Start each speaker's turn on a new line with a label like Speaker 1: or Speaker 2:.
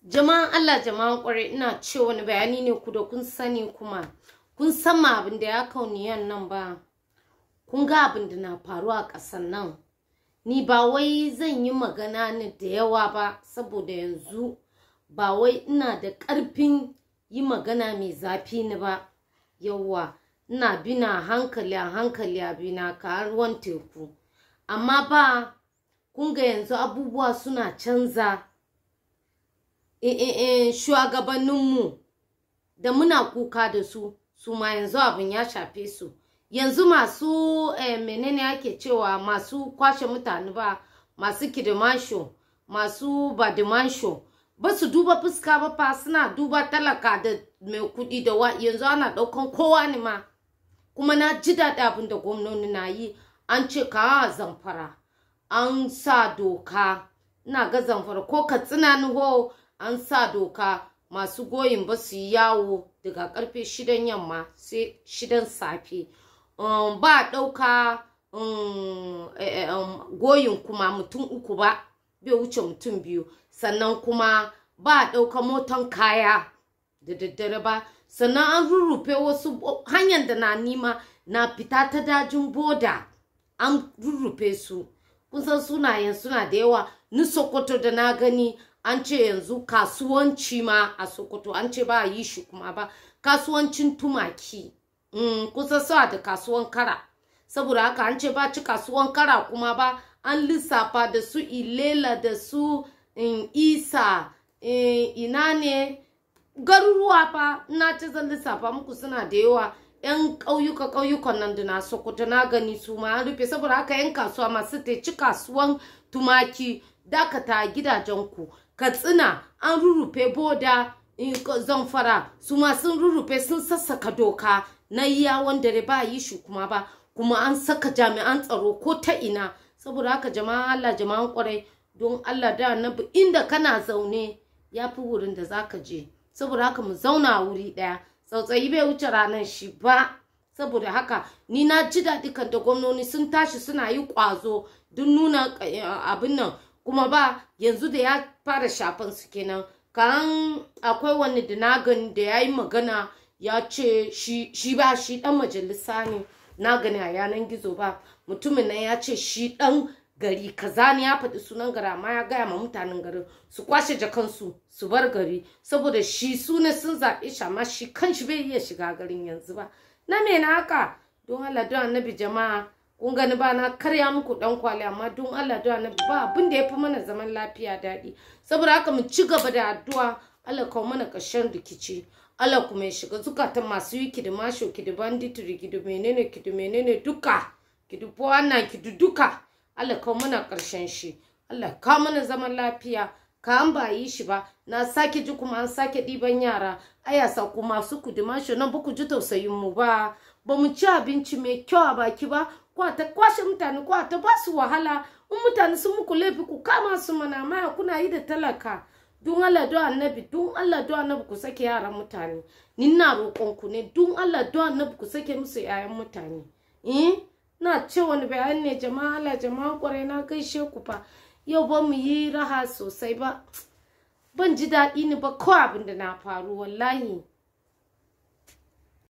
Speaker 1: Jama'an Allah jama'an kwarai ina ce wani bayani ne ku da kun sani kuma kun san ma abin da ya kauniyan nan ba kun ga abin da na faruwa a ƙasan nan ni ba wai zan yi magana ne da yawa ba saboda yanzu ba wai ina da ƙarfin yi magana mai zafi ni ba yawa ina bina hankali a bina ka ruwan teku amma ba kun ga yanzu abubuwa suna canza shugabanninmu da muna kuka da su ma yanzu abin ya shafe su yanzu masu menene ake cewa masu kwashe mutane ba masu kidimasho masu badimasho ba su duba fuska ba fa suna duba talaka da mai kudi da yanzu ana daukan kowa ne ma kuma na ji daɗi abin da gwamnoni na yi an ce ka Zamfara an sa doka ina ga Zamfara ko Katsina ni ho an sa doka masu goyin ba su yi yawo daga karfe 6 yamma sai 6 safe ba ɗauka goyin kuma mutum 3 ba bai wuce mutum 2 sannan kuma ba ɗauka motan kaya da daddare ba sannan an rurrufe wasu hanyar da na nima na fita ta dajin boda an rurrufe su kun san sunayen suna da yawa ni Sokoto da na gani an ce yanzu kasuwanci ma a Sokoto an ce ba yi shi kuma ba kasuwancin tumaki kusa sa da kasuwan kara saboda haka an ce ba ci kasuwan kara kuma ba an lissafa da su Ilela da su Isa ina ne garuruwa fa ina ce zan lissafa muku suna da yawa yan ƙauyukan nan da na Sokoto na gani su ma an rufe saboda haka yan kasuwa masu ta ci kasuwan tumaki dakata gidajenku Katsina an rurrufe boda Zamfara su ma sun rurrufe sun sassaka doka na yawon dare ba yi shi kuma ba kuma an saka jami'an tsaro ko ta ina saboda haka jama'a Allah jama'an kwarai don Allah da annabi inda kana zaune yafi wurin da zaka je saboda haka mu zauna wuri daya tsautsayi bai wuce ranar shi ba saboda haka ni na ji daɗi kan da gwamnoni sun tashi suna yi ƙwazo don nuna abin nan kuma ba yanzu da ya fara shafan su kenan kan akwai wani da na gani da ya yi magana ya ce shi ba shi dan majalisa ne na gani a yanan gizo ba mutumin nan ya ce shi dan gari kaza ne ya faɗi sunan gari amma ya gaya ma mutanen garin su kwashe jakansu su bar gari saboda shi su ne sun zaɓe shi amma shi kanshi bai iya shiga garin yanzu ba na me na haka don Allah don annabi jama'a kun gani ba na karya muku dan kwali amma don Allah don annabi ba abin da yafi mana zaman lafiya daɗi saboda haka mu ci gaba da addu'a Allah kawo mana ƙarshen rikici Allah kuma ya shiga zukatan masu yi kidimasho kidibanditiri kidimenene duka kidibuwana kiduduka Allah kawo mana ƙarshen shi Allah kawo mana zaman lafiya ka an ba yi shi ba na sake ji kuma an sake ɗiban yara ayasa kuma su kidimasho nan ba ku ji tausayin mu ba mu ci abinci mai kyau a baki ba ko ta kwashe mutane ko ta ba su wahala in mutane sun muku laifi ku kama su mana maya kuna yi da talaka don Allah don annabi ku sake yaran mutane ni na roƙon ku ne don Allah don annabi ku sake musu yayan mutane na ce wani bayani ne jama'a Allah jama'a kwarai na gaishe ku fa yau ba mu yi raha sosai ba ban ji daɗi ni ba ko abin da na faru wallahi